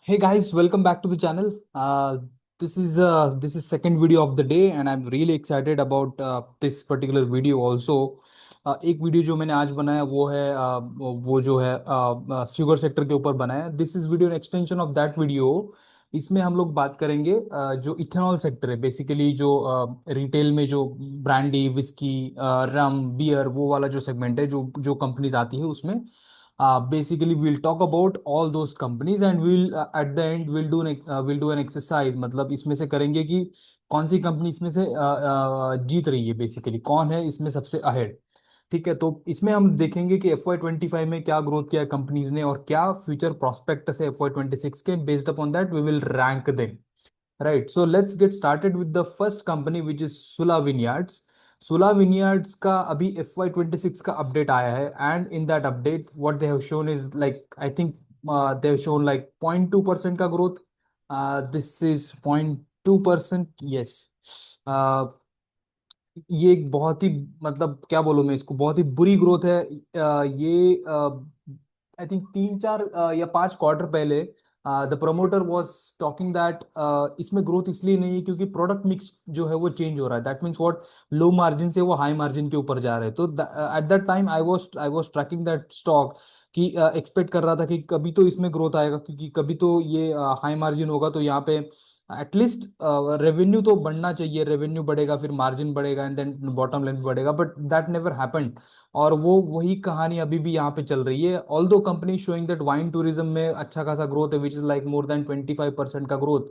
Hey guys, welcome back to the channel. This is second video of the day, and I'm really excited about this particular video also. एक video जो मैंने आज बनाया वो है वो जो है शुगर सेक्टर के ऊपर बनाया. This is video extension of that video. इसमें हम लोग बात करेंगे जो इथेनॉल सेक्टर है, बेसिकली जो रिटेल में जो ब्रांडी विस्की रम बियर वो वाला जो सेगमेंट है, जो जो कंपनीज आती है उसमें. Basically we'll talk about all those companies and we'll at the end we'll do an exercise. मतलब इसमें से करेंगे कि कौन सी कंपनी इसमें से जीत रही है, बेसिकली कौन है इसमें सबसे अहेड. ठीक है, तो इसमें हम देखेंगे कि FY25 में क्या ग्रोथ किया है कंपनीज ने और क्या फ्यूचर प्रोस्पेक्टस है FY26 के. Based upon that we will rank them. Right, so let's get started with the first company which is Sula Vineyards. सुला विनयार्ड्स का अभी FY26 का अपडेट आया है, and in that update what they have shown is like I think they have shown like 0.2% का growth. This is 0.2%. Yes. ये एक बहुत ही, मतलब क्या बोलूं मैं इसको, बहुत ही बुरी ग्रोथ है. ये आई थिंक 3 4 या 5 क्वार्टर पहले the promoter was talking that इसमें ग्रोथ इसलिए नहीं है क्योंकि प्रोडक्ट मिक्स जो है वो चेंज हो रहा है. That means what, low margin से वो हाई मार्जिन के ऊपर जा रहे हैं. तो at that time I was tracking that stock कि एक्सपेक्ट कर रहा था कि कभी तो इसमें ग्रोथ आएगा, क्योंकि कभी तो ये हाई मार्जिन होगा तो यहाँ पे एटलीस्ट रेवेन्यू तो बढ़ना चाहिए. रेवेन्यू बढ़ेगा, फिर मार्जिन बढ़ेगा, एंड देन बॉटम लाइन बढ़ेगा, बट दैट नेवर हैपेंड. और वो वही कहानी अभी भी यहाँ पे चल रही है. ऑल दो company showing that wine tourism में अच्छा खासा ग्रोथ है, which is like more than 25% का ग्रोथ.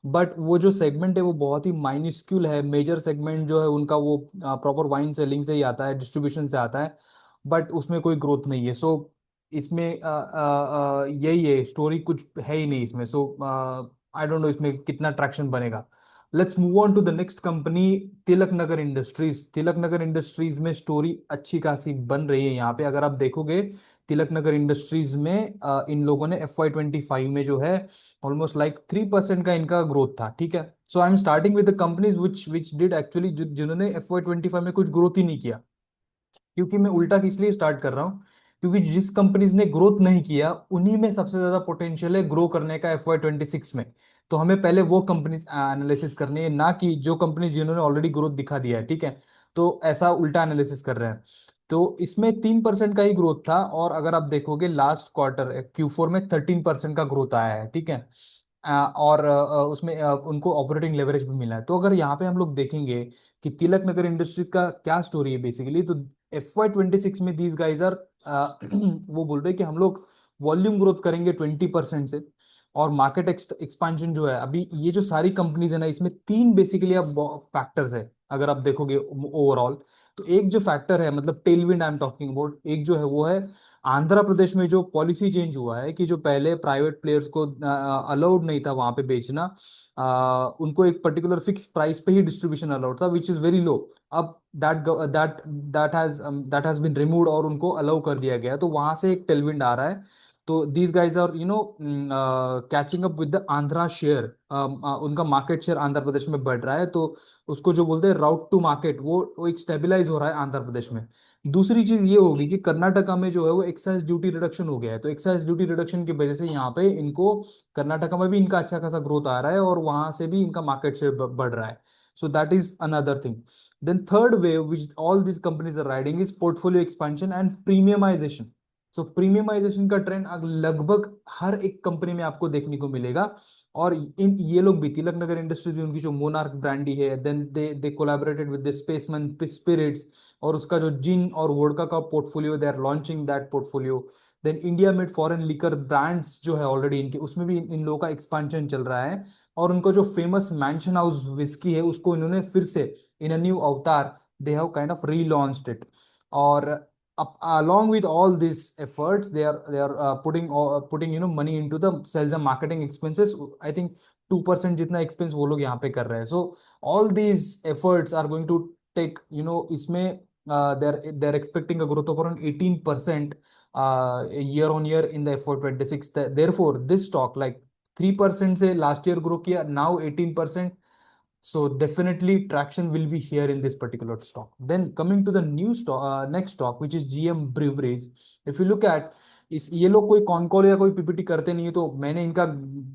बट वो जो सेगमेंट है वो बहुत ही माइन्यूस्क्यूल है. मेजर सेगमेंट जो है उनका वो प्रॉपर वाइन सेलिंग से ही आता है, डिस्ट्रीब्यूशन से आता है, बट उसमें कोई ग्रोथ नहीं है. सो इसमें यही है स्टोरी, कुछ है ही नहीं इसमें. सो आई डोंट नो इसमें कितना ट्रैक्शन बनेगा. Let's move on to the next company, Tilak Nagar Industries. Tilak Nagar Industries में स्टोरी अच्छी खासी बन रही है. यहाँ पे अगर आप देखोगे तिलक नगर इंडस्ट्रीज में इन लोगों ने FY25 में जो है ऑलमोस्ट लाइक 3% का इनका ग्रोथ था. ठीक है, so I am starting with the companies which did actually, जिन्होंने FY25 में कुछ ग्रोथ ही नहीं किया. क्योंकि मैं उल्टा इसलिए स्टार्ट कर रहा हूँ क्योंकि जिस कंपनीज ने ग्रोथ नहीं किया उन्हीं में सबसे ज्यादा पोटेंशियल है ग्रो करने का FY26 में. तो हमें पहले वो कंपनीज एनालिसिस करनी है, ना कि जो कंपनी जिन्होंने ऑलरेडी ग्रोथ दिखा दिया है. ठीक है, तो ऐसा उल्टा एनालिसिस कर रहे हैं. तो इसमें 3% का ही ग्रोथ था, और अगर आप देखोगे लास्ट क्वार्टर Q4 में 13% का ग्रोथ आया है. ठीक है, और उसमें उनको ऑपरेटिंग लेवरेज भी मिला है. तो अगर यहाँ पे हम लोग देखेंगे कि तिलक नगर इंडस्ट्रीज का क्या स्टोरी है बेसिकली, तो FY26 में दीज गाइज आर वो बोल रहे हैं कि हम लोग वॉल्यूम ग्रोथ करेंगे 20% से, और मार्केट एक्सपांशन जो है. अभी ये जो सारी कंपनीज है ना, इसमें तीन बेसिकली अब फैक्टर्स है अगर आप देखोगे ओवरऑल. तो एक जो फैक्टर है, मतलब Tailwind I am talking about, एक जो है वो है आंध्र प्रदेश में जो पॉलिसी चेंज हुआ है कि जो पहले प्राइवेट प्लेयर्स को अलाउड नहीं था वहां पे बेचना. उनको एक पर्टिकुलर फिक्स प्राइस पे ही डिस्ट्रीब्यूशन अलाउड था, विच इज वेरी लो. अब that that has been removed और उनको अलाउ कर दिया गया, तो वहां से एक टेलविंड आ रहा है. तो these guys are catching up with the Andhra share. उनका मार्केट शेयर आंध्र प्रदेश में बढ़ रहा है, तो उसको जो बोलते हैं राउट टू मार्केट, वो एक स्टेबलाइज हो रहा है आंध्र प्रदेश में. दूसरी चीज ये होगी कि कर्नाटका में जो है वो एक्साइज ड्यूटी रिडक्शन हो गया है, तो एक्साइज ड्यूटी रिडक्शन की वजह से यहाँ पे इनको कर्नाटका में भी इनका अच्छा खासा ग्रोथ आ रहा है, और वहां से भी इनका मार्केट शेयर बढ़ रहा है. So that is another thing. Then third wave which all these companies are riding is portfolio expansion and premiumization. सो प्रीमियमाइजेशन का ट्रेंड लगभग हर एक कंपनी में आपको देखने को मिलेगा. और इन ये लोग भी, तिलक नगर इंडस्ट्रीज भी, उनकी जो मोनार्क ब्रांडी है, then they collaborated with the Spaceman Spirits, और उसका जो जिन और वोडका का portfolio, they are launching that portfolio. Then India made foreign liquor brands जो है ऑलरेडी इनके, उसमें भी इन लोगों का एक्सपांशन चल रहा है. और उनका जो फेमस मैंशन हाउस विस्की है उसको इन्होंने फिर से इन अ न्यू अवतार, they have kind of relaunched it. और along with all these efforts, they are putting money into the sales and marketing expenses. I think 2% जितना expense वो लोग यहाँ पे कर रहे हैं. So all these efforts are going to take, इसमें they're expecting a growth of around 18% year on year in the FY26. Therefore this stock like 3% से last year grow किया, now 18%. So definitely traction will be here in this particular stock. Then coming to the new stock, next stock, which is GM Breweries. If you look at, इस ये लोग कोई con call या कोई PPT करते नहीं है, तो मैंने इनका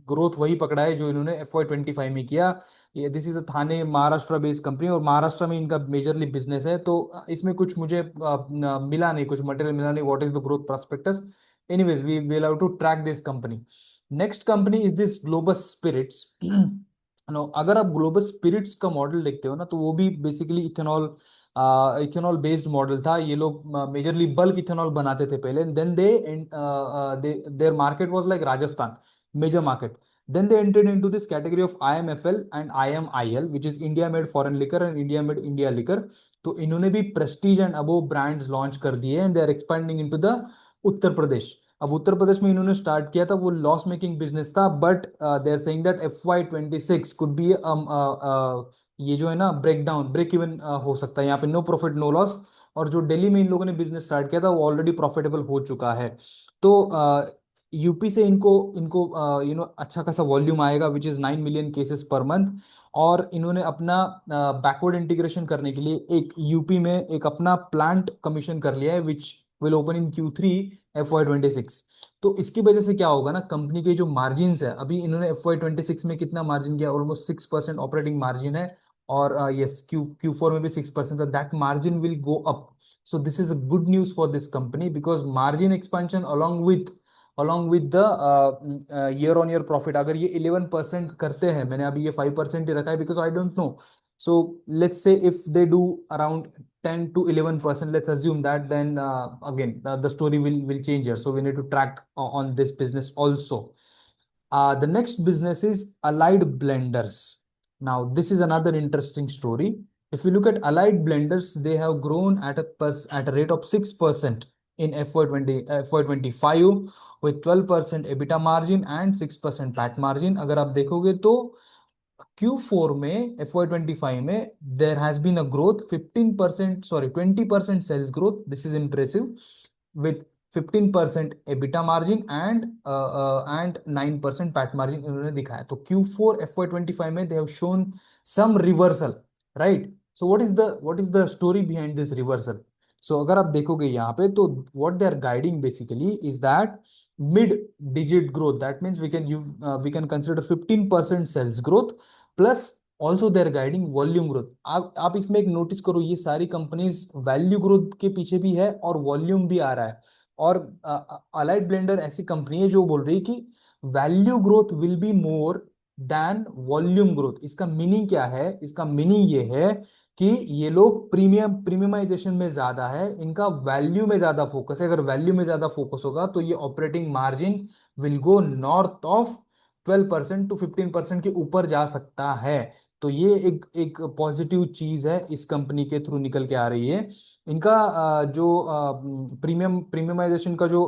ग्रोथ वही पकड़ा है जो इन्होंने FY 25 में किया। ये this is a Thane Maharashtra based company, और महाराष्ट्र में इनका मेजरली बिजनेस है, तो इसमें कुछ मुझे मिला नहीं, कुछ मटेरियल मिला नहीं what is the growth prospectus. Anyways we will have to track this company. Next company is this Globus Spirits. No, अगर आप ग्लोबस स्पिरिट्स का मॉडल देखते हो ना, तो वो भी basically ethanol ethanol based model था। ये लोग मेजरली बल्क इथेनॉल बनाते थे पहले, then they their market was like Rajasthan, major market. Then they entered into this category of IMFL and IMIL, which is India Made Foreign Liquor and India Made India Liquor. तो इन्होंने भी prestige and above brands launch कर दिए, and they are expanding into the Uttar Pradesh. अब उत्तर प्रदेश में इन्होंने start किया था, वो लॉस मेकिंग बिजनेस था, but they are saying that FY 26 could be ये जो है ना ब्रेक इवन हो सकता है यहाँ पे, नो प्रॉफिट नो लॉस। और जो दिल्ली में इन लोगों ने बिजनेस स्टार्ट किया था वो ऑलरेडी प्रॉफिटेबल हो चुका है। तो यूपी से इनको इनको अच्छा खासा वॉल्यूम आएगा, which is 9 million cases per month. और इन्होंने अपना बैकवर्ड इंटीग्रेशन करने के लिए एक यूपी में एक अपना प्लांट कमीशन कर लिया है, which will open in Q3 FY 26। तो इसकी वजह से क्या होगा ना, कंपनी के जो मार्जिन है, अभी इन्होंने FY 26 में कितना मार्जिन किया, ऑलमोस्ट 6% ऑपरेटिंग मार्जिन है। और यस, Q4 में भी 6% था, that margin will go up. So this is a good news for this company, because margin expansion along with the year on year profit, अगर ये 11% करते हैं, मैंने अभी ये 5% ही रखा है because I don't know. So let's say if they do around 10 to 11%, let's assume that, then again the story will change here, so we need to track on this business also. The next business is Allied Blenders. Now, this is another interesting story. If you look at Allied Blenders, they have grown at a rate of 6% in FY 25 with 12% EBITDA margin and 6% PAT margin. अगर आप देखोगे तो Q4 में FY 25 में there has been a growth 15%, sorry 20% sales growth. This is impressive, with 15% EBITDA margin and 9% PAT margin इन्होंने दिखाया। तो Q4 FY 25 में they have shown some reversal, right? So what is the story behind this reversal? So अगर आप देखोगे यहाँ पे, तो what they are guiding basically is that mid digit growth, that means we can consider 15% sales growth plus also they're guiding volume growth. आप इसमें एक notice करो, ये सारी कंपनीज वैल्यू ग्रोथ के पीछे भी है और वॉल्यूम भी आ रहा है। और अलाइड ब्लेंडर ऐसी कंपनी है जो बोल रही है कि value growth will be more than volume growth. इसका मीनिंग क्या है? इसका मीनिंग ये है कि ये लोग प्रीमियमाइजेशन में ज्यादा है, इनका वैल्यू में ज्यादा फोकस है। अगर वैल्यू में ज्यादा फोकस होगा तो ये operating margin will go north of 12% to 15% के ऊपर जा सकता है। तो ये एक एक पॉजिटिव चीज है इस कंपनी के थ्रू निकल के आ रही है। इनका जो प्रीमियमाइजेशन का जो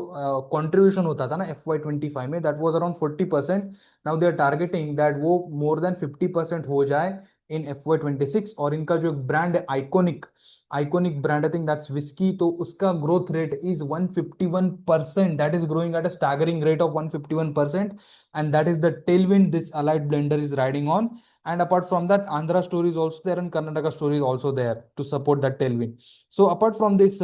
कंट्रीब्यूशन होता था ना FY 25 में, that was around 40%। Now they are targeting that वो मोर देन 50% हो जाए इन FY 26। और इनका जो ब्रांड है iconic, iconic brand, I think that's whisky, तो उसका growth rate is 151%, that is growing at a staggering rate of 151%। and that is the tailwind this Allied Blender is riding on. And apart from that, Andhra story is also there and Karnataka story is also there to support that tailwind. So apart from this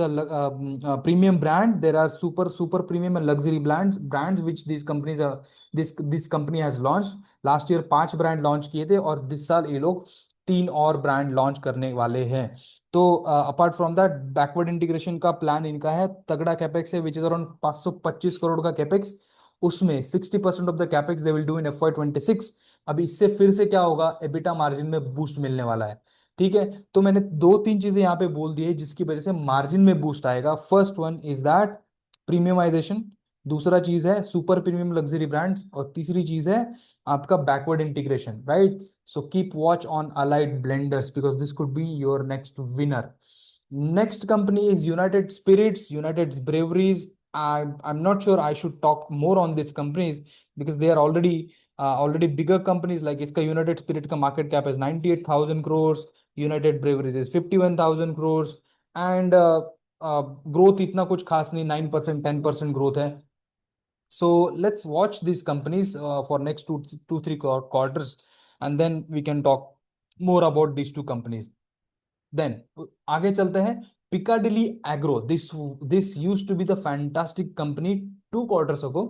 premium brand, there are super premium and luxury brands which these companies are this company has launched. Last year 5 brand launch किए थे, और this साल ये लोग 3 और brand launch करने वाले हैं। तो apart from that, backward integration का प्लान इनका है, तगड़ा कैपेक्स है, विच इज अराउंड 525 करोड़ का कैपेक्स। उसमें 60% of the capex they will do in FY 26। अभी इससे फिर से क्या होगा, एबिटा मार्जिन में बूस्ट मिलने वाला है। ठीक है, तो मैंने 2-3 चीजें यहाँ पे बोल दी है जिसकी वजह से मार्जिन में बूस्ट आएगा। First one is that premiumisation, दूसरा चीज है सुपर प्रीमियम लग्जरी ब्रांड्स, और तीसरी चीज है आपका backward integration, right? So keep watch on allied blenders because this could be your next winner. Next company is United Spirits, United Breweries. I'm not sure I should talk more on these companies because they are already bigger companies. Like इसका United Spirit का market cap is 98,000 crores, United Breweries is 51,000 crores, and growth इतना कुछ खास नहीं, 9% 10% growth है। So let's watch these companies for next two, 3 quarters, and then we can talk more about these two companies. Then आगे चलते हैं, Piccadily Agro. This this used to be the fantastic company 2 quarters को।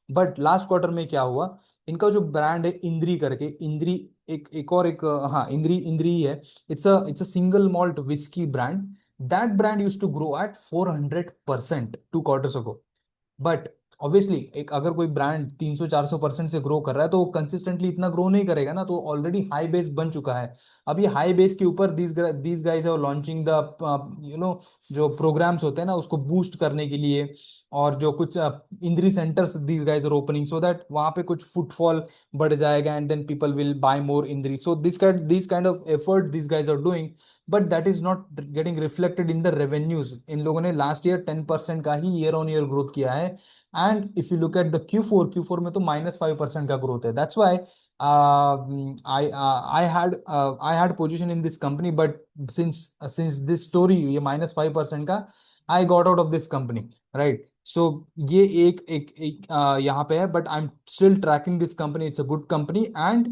But last quarter में क्या हुआ, इनका जो brand है इंद्री करके, इंद्री, एक और एक हाँ, इंद्री, इंद्री ही है। It's a single malt whisky brand. That brand use to grow at 400% 2 quarters को। बट ऑब्वियसली एक अगर कोई ब्रांड 300-400% से ग्रो कर रहा है तो वो कंसिस्टेंटली इतना ग्रो नहीं करेगा ना, तो ऑलरेडी हाई बेस बन चुका है। अब ये हाई बेस के ऊपर these guys are launching the जो प्रोग्राम्स होते हैं ना उसको बूस्ट करने के लिए, और जो कुछ Indri centres these guys are opening so that वहां पे कुछ फुटफॉल बढ़ जाएगा, and then people will buy more Indri. So this kind of effort this guys are doing, but that is not getting reflected in the revenues. इन लोगों ने last year 10% का ही ईयर ऑन ईयर ग्रोथ किया है। And if you look at the Q4 में तो -5% का ग्रोथ है। That's why I had position in this company, but since this story ये -5% का, I got out of this company, right. So ये यहाँ पे है, but I am still tracking this company, it's a good company. And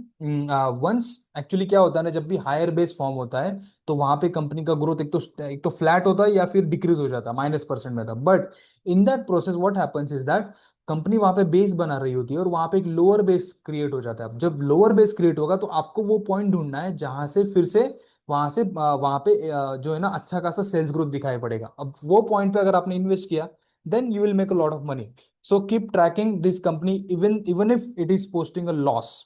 once actually क्या होता है ना, जब भी हायर बेस फॉर्म होता है तो वहां पे कंपनी का ग्रोथ एक तो फ्लैट होता है या फिर डिक्रीज हो जाता है, -% में था। But in that process what happens is that company वहां पे बेस बना रही होती है और वहां पे एक लोअर बेस क्रिएट हो जाता है। अब जब लोअर बेस क्रिएट होगा तो आपको वो पॉइंट ढूंढना है जहां से फिर से वहां पे जो है ना अच्छा खासा सेल्स ग्रोथ दिखाई पड़ेगा। अब वो पॉइंट पे अगर आपने इन्वेस्ट किया then you will make a lot of money. So keep tracking this company even even if it is posting a loss.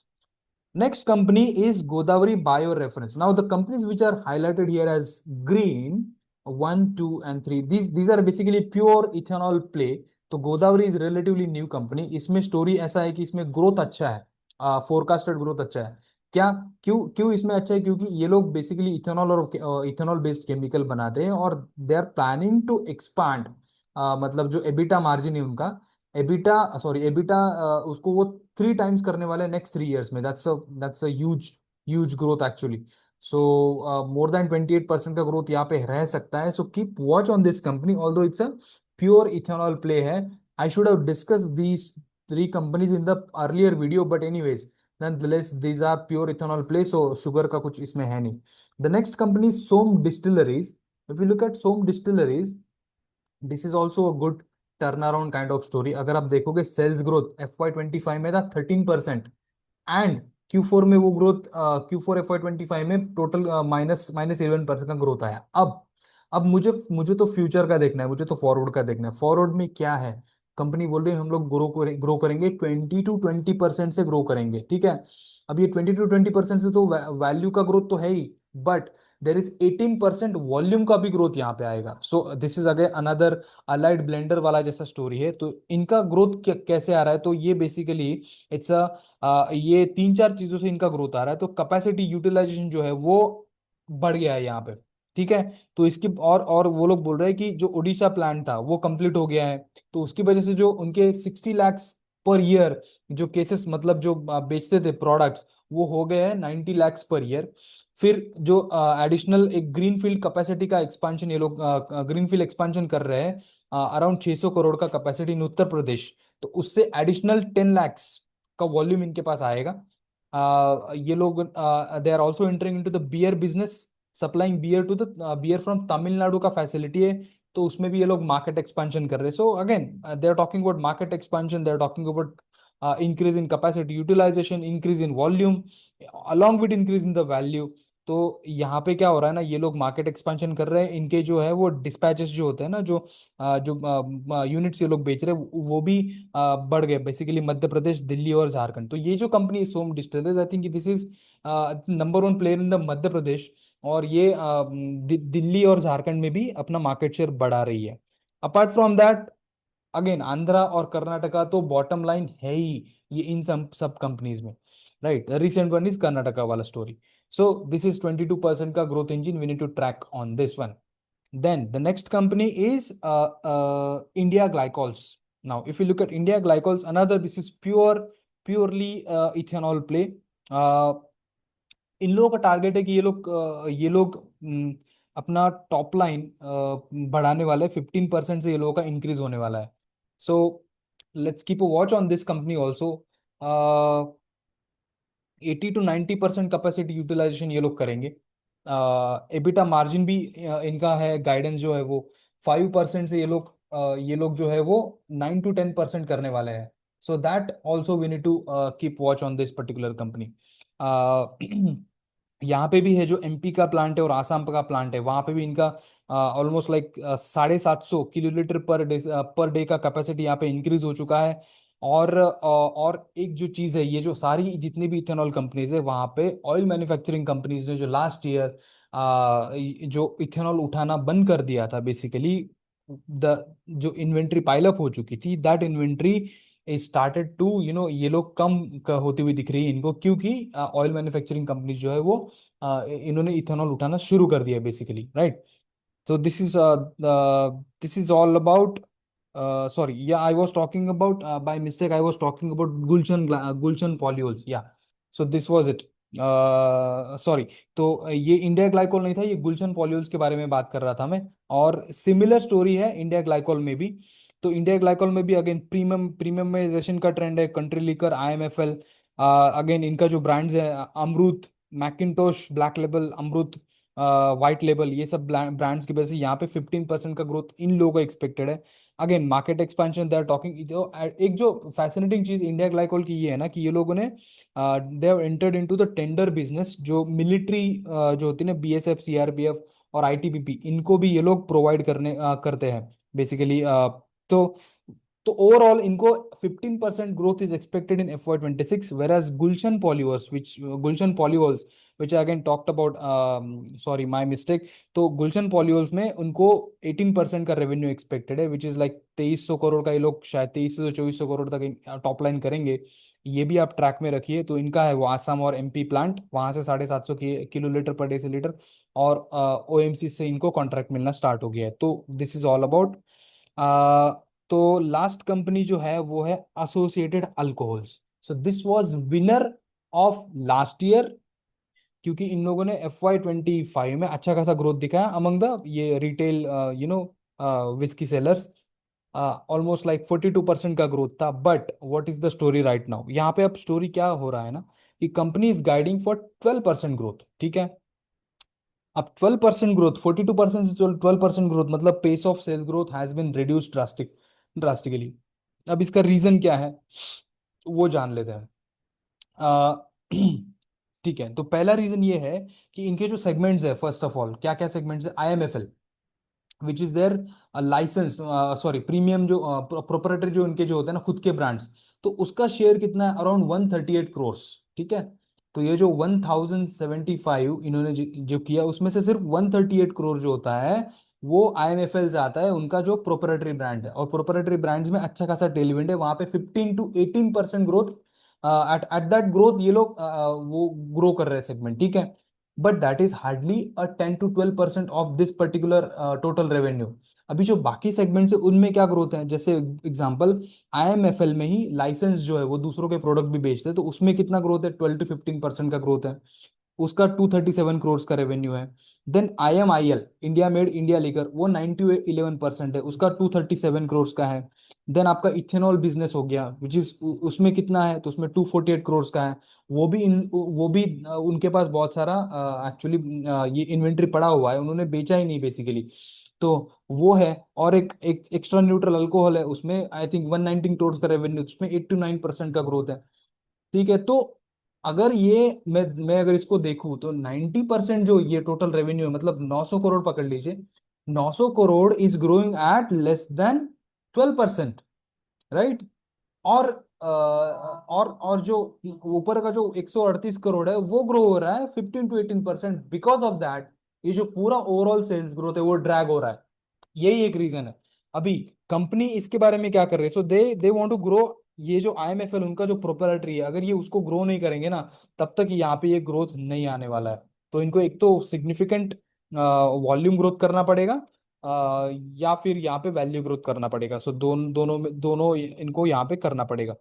Next company is Godavari Bioreference. Now the companies which are highlighted here as green, one, two, and three, these are basically pure ethanol play. तो Godavari is relatively new company. इसमें story ऐसा है कि इसमें growth अच्छा है, forecasted growth अच्छा है। क्या, क्यों क्यों इसमें अच्छा है? क्योंकि ये लोग बेसिकली इथेनॉल और इथेनॉल बेस्ड केमिकल बनाते हैं और they are planning to expand. मतलब जो एबिटा मार्जिन है उनका, एबिटा उसको वो 3 टाइम्स करने वाले हैं नेक्स्ट 3 इयर्स में। That's a huge huge growth actually. So more than 28% का ग्रोथ यहाँ पे रह सकता है। So keep watch on this company although it's a pure ethanol play है। I should have discuss these 3 companies in the earlier video, but anyways nonetheless these are pure ethanol play, so sugar का कुछ इसमें है नहीं। The next company is Som Distilleries. If you look at Som Distilleries, this is also a good turn around kind of story. अगर आप देखोगे sales growth FY25 में था 13%, एंड Q4 में वो ग्रोथ, Q4 FY25 में टोटल माइनस माइनस 11% का growth आया। अब मुझे मुझे तो फ्यूचर का देखना है, मुझे तो फॉरवर्ड का देखना है। फॉरवर्ड में क्या है, कंपनी बोल रही है हम लोग ग्रो करेंगे 20 to 20% से ग्रो करेंगे, ठीक है। अब ये 20 to 20% से तो वैल्यू का ग्रोथ तो है ही, बट देर इज 18% वॉल्यूम का भी ग्रोथ यहाँ पे आएगा। सो this is again another allied blender वाला जैसा स्टोरी है। तो इनका ग्रोथ कैसे आ रहा है, तो ये बेसिकली इट्स ये 3-4 चीजों से इनका ग्रोथ आ रहा है। तो कैपेसिटी यूटिलाइजेशन जो है वो बढ़ गया है यहाँ पे, ठीक है। तो इसकी और वो लोग बोल रहे हैं कि जो उड़ीसा प्लांट था वो कंप्लीट हो गया है, तो उसकी वजह से जो उनके 60 lakhs पर ईयर जो केसेस, मतलब जो बेचते थे प्रोडक्ट्स, वो हो गए हैं 90 lakhs पर ईयर। फिर जो एडिशनल एक ग्रीनफील्ड कैपेसिटी का एक्सपांशन ये लोग ग्रीनफील्ड एक्सपांशन कर रहे हैं, अराउंड 600 करोड़ का कैपेसिटी इन उत्तर प्रदेश। तो उससे एडिशनल 10 lakhs का वॉल्यूम इनके पास आएगा। ये लोग they are also entering into the beer business, supplying beer to the beer from Tamil Nadu का फैसिलिटी है। तो उसमें भी ये लोग मार्केट एक्सपांशन कर रहे हैं। So again they are talking about market expansion, they are talking about increase in capacity utilization, increase in volume, along with increase in the value। तो यहाँ पे क्या हो रहा है ना, ये लोग मार्केट एक्सपेंशन कर रहे हैं, इनके जो है वो डिस्पैचेस जो होते हैं ना, जो यूनिट्स ये लोग बेच रहे हैं वो भी बढ़ गए, बेसिकली मध्य प्रदेश, दिल्ली और झारखंड। तो ये जो company Som distilleries, I think this is number 1 player in the Madhya Pradesh, और ये दिल्ली और झारखंड में भी अपना मार्केट शेयर बढ़ा रही है। Apart from that again Andhra और कर्नाटका तो बॉटम लाइन है ही ये इन सब कंपनीज में, right. Recent one is Karnataka वाला स्टोरी। सो दिस इज 22% का growth engine, we need to track on this one. Then the next company is India Glycols. Now if you look at India Glycols, another this is purely ethanol play. इन लोगों का target है कि ये लोग अपना टॉप लाइन बढ़ाने वाले, 15% से ये लोगों का इंक्रीज होने वाला है। So let's keep a watch on this company also. 80 to 90% capacity utilisation ये लोग करेंगे। एबिटा मार्जिन भी इनका है, गाइडेंस जो है वो 5% से ये लोग ये लोग जो है वो 9 to 10% करने वाले हैं. So that also we need to keep watch on this particular company. यहाँ पे भी है जो एमपी का प्लांट है और आसाम का प्लांट है, वहां पे भी इनका almost like 750 kilolitre per day का कैपेसिटी यहाँ पे इंक्रीज हो चुका है. और एक जो चीज है, ये जो सारी जितनी भी इथेनॉल कंपनीज है वहां पे ऑयल मैन्युफैक्चरिंग कंपनीज ने जो लास्ट ईयर जो इथेनॉल उठाना बंद कर दिया था बेसिकली, द जो इन्वेंट्री पाइलअप हो चुकी थी, दैट इन्वेंट्री स्टार्टेड टू ये लोग कम होती हुई दिख रही है इनको, क्योंकि ऑयल मैन्युफैक्चरिंग कंपनीज जो है वो इन्होंने इथेनॉल उठाना शुरू कर दिया basically, right. So this is all about, sorry, yeah, I was talking about, by mistake I was talking about Gulshan polyols, yeah. So this was it. Sorry. तो ये इंडिया ग्लाइकोल नहीं था, ये गुलशन पॉल्यूल्स के बारे में बात कर रहा था मैं. और सिमिलर स्टोरी है इंडिया ग्लाइकोल में भी. तो इंडिया ग्लाइकोल में भी अगेन प्रीमियमाइजेशन का ट्रेंड है. कंट्री लीकर, आईएमएफएल, अगेन इनका जो ब्रांड्स है, अमरूत, मैकिनटोश ब्लैक लेबल, अमरूत व्हाइट लेबल, ये सब ब्रांड्स की वजह से यहाँ पे 15% का ग्रोथ इन लोगों को एक्सपेक्टेड है. Again market expansion they are talking. एक जो फैसिनेटिंग चीज इंडिया ग्लाइकोल की ये है ना कि ये लोगों ने they have entered into the tender business. जो मिलिट्री जो होती है ना, बीएसएफ, सीआरपीएफ और आईटीबीपी, इनको भी ये लोग प्रोवाइड करते हैं बेसिकली. तो तो ओवरऑल इनको 15% growth is expected in FY 26, whereas Gulshan Polyols, which I again talked about, sorry, my mistake. तो गुलशन पॉल्यूल्स में उनको 18% का रेवेन्यू एक्सपेक्टेड है, विच इज लाइक 2300 करोड़ का. ये लोग शायद 2300 से 2400 करोड़ तक टॉप लाइन करेंगे. ये भी आप ट्रैक में रखिए. तो इनका है वो आसाम और एमपी प्लांट, वहां से 750 किलोलीटर पर डेसीलीटर, और ओएमसी से इनको कॉन्ट्रैक्ट मिलना स्टार्ट हो गया है. तो दिस इज ऑल अबाउट. तो लास्ट कंपनी जो है वो है associated alcohols. So this was winner of last year, क्योंकि इन लोगों ने FY 25 में अच्छा खासा ग्रोथ दिखाया अमंग द ये retail whisky sellers. Almost like 42% का ग्रोथ था. But what is the story right now? यहाँ पे अब स्टोरी क्या हो रहा है ना, कि company is guiding for 12% growth. ठीक है. अब 12% ग्रोथ, 42% से 12% ग्रोथ, मतलब pace of sale growth has been reduced drastically. अब इसका रीजन क्या है वो जान लेते हैं. अ, ठीक है. तो पहला रीजन ये है कि इनके जो सेगमेंट्स है, फर्स्ट ऑफ ऑल क्या क्या सेगमेंट्स है. IMFL, which is their licence, sorry, premium जो प्रोपरेटरी जो इनके जो होते हैं ना खुद के ब्रांड्स, तो उसका शेयर कितना है? अराउंड 138 करोड़. ठीक है. तो ये जो 1075 इन्होंने जो किया, उसमें से सिर्फ 138 करोड़ जो होता है वो आईएमएफएल से आता है, उनका जो प्रोपरेटरी ब्रांड है. और प्रोपरेटरी ब्रांड्स में अच्छा खासा टेलविंड है, वहां पे 15 to 18% growth. At that growth ये लोग वो ग्रो कर रहे हैं सेगमेंट. ठीक है. But that is hardly a 10 to 12% of this particular total revenue. अभी जो बाकी सेगमेंट्स है उनमें क्या ग्रोथ है, जैसे एग्जांपल आईएमएफएल में ही लाइसेंस जो है वो दूसरों के प्रोडक्ट भी बेचते हैं, तो उसमें कितना ग्रोथ है? 12 to 15% का ग्रोथ है. उसका 237 करोड़ का रेवेन्यू है. Then IMIL, India made India liquor, वो 9 to 11% है, उसका 237 करोड़ का है. देन आपका इथेनॉल बिजनेस हो गया, विच इज उसमें कितना है? तो उसमें 248 करोड़ का है. वो भी उनके पास बहुत सारा एक्चुअली ये इन्वेंट्री पड़ा हुआ है, उन्होंने बेचा ही नहीं बेसिकली. तो वो है. और एक एक एक्स्ट्रा न्यूट्रल अल्कोहल है, उसमें आई थिंक 119 करोड़ का रेवेन्यू, उसमें 8 to 9% का ग्रोथ है. ठीक है. तो अगर ये मैं अगर इसको देखूं तो 90% जो ये टोटल रेवेन्यू है, मतलब 900 करोड़ पकड़ लीजिए, 900 crore is growing at less than 12%, right. और और जो ऊपर का जो 138 करोड़ है वो ग्रो हो रहा है 15 to 18%. बिकॉज ऑफ दैट ये जो पूरा ओवरऑल सेल्स ग्रोथ है वो ड्रैग हो रहा है. यही एक रीजन है. अभी कंपनी इसके बारे में क्या कर रही है? सो दे वांट टू ग्रो. ये जो आईएमएफएल उनका जो प्रोप्राइटरी है, अगर ये उसको ग्रो नहीं करेंगे ना, तब तक यहाँ पे ये ग्रोथ नहीं आने वाला है. तो इनको एक तो सिग्निफिकेंट वॉल्यूम ग्रोथ करना पड़ेगा, या फिर यहाँ पे वैल्यू ग्रोथ करना पड़ेगा. सो दोनों इनको यहाँ पे करना पड़ेगा.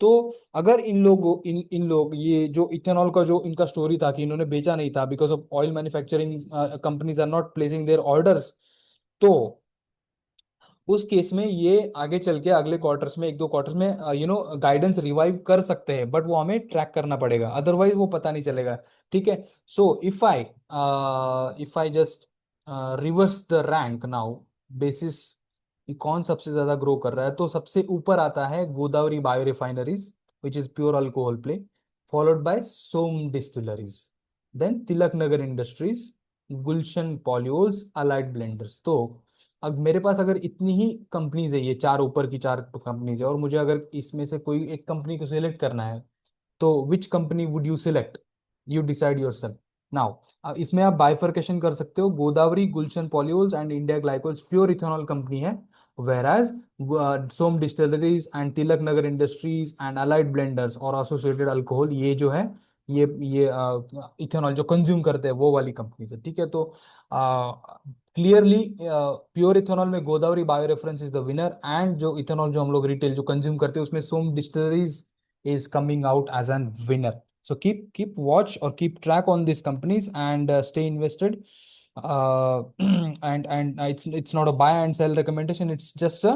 तो अगर इन लोग ये जो इथेनॉल का जो इनका स्टोरी था कि इन्होंने बेचा नहीं था because of oil manufacturing companies are not placing their orders, तो उस केस में ये आगे चल के अगले क्वार्टर्स में, 1 2 क्वार्टर्स में गाइडेंस रिवाइव कर सकते हैं, बट वो हमें ट्रैक करना पड़ेगा, अदरवाइज वो पता नहीं चलेगा. ठीक है. So if I just reverse the rank now, basis ये कौन सबसे ज्यादा ग्रो कर रहा है, तो सबसे ऊपर आता है Godavari bio refineries which is pure alcohol play, followed by Som distilleries, then Tilak Nagar industries, Gulshan Polyols, allied blenders. तो अब मेरे पास अगर इतनी ही कंपनीज है, ये चार ऊपर की चार कंपनीज है, और मुझे अगर इसमें से कोई एक कंपनी को सिलेक्ट करना है, तो which company would you select? You decide yourself now. इसमें आप बाइफर्केशन कर सकते हो, Godavari, Gulshan Polyols and India Glycols pure ethanol company है, whereas Som distilleries and Tilak Nagar industries and allied blenders और एसोसिएटेड अल्कोहल, ये जो है ये इथेनॉल जो कंज्यूम करते हैं वो वाली कंपनी है। ठीक है, तो क्लियरली प्योर इथेनॉल में Godavari bio reference is the winner, and जो इथेनॉल जो हम लोग रिटेल जो कंज्यूम करते हैं उसमें सोम distilleries is coming out as a winner. So keep watch or keep track on these companies and stay invested. And it's not a buy and sell recommendation. It's just a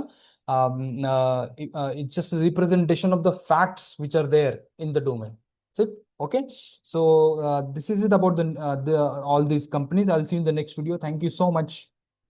it's just a representation of the facts which are there in the domain. That's it. Okay. So this is it about the all these companies. I'll see you in the next video. Thank you so much.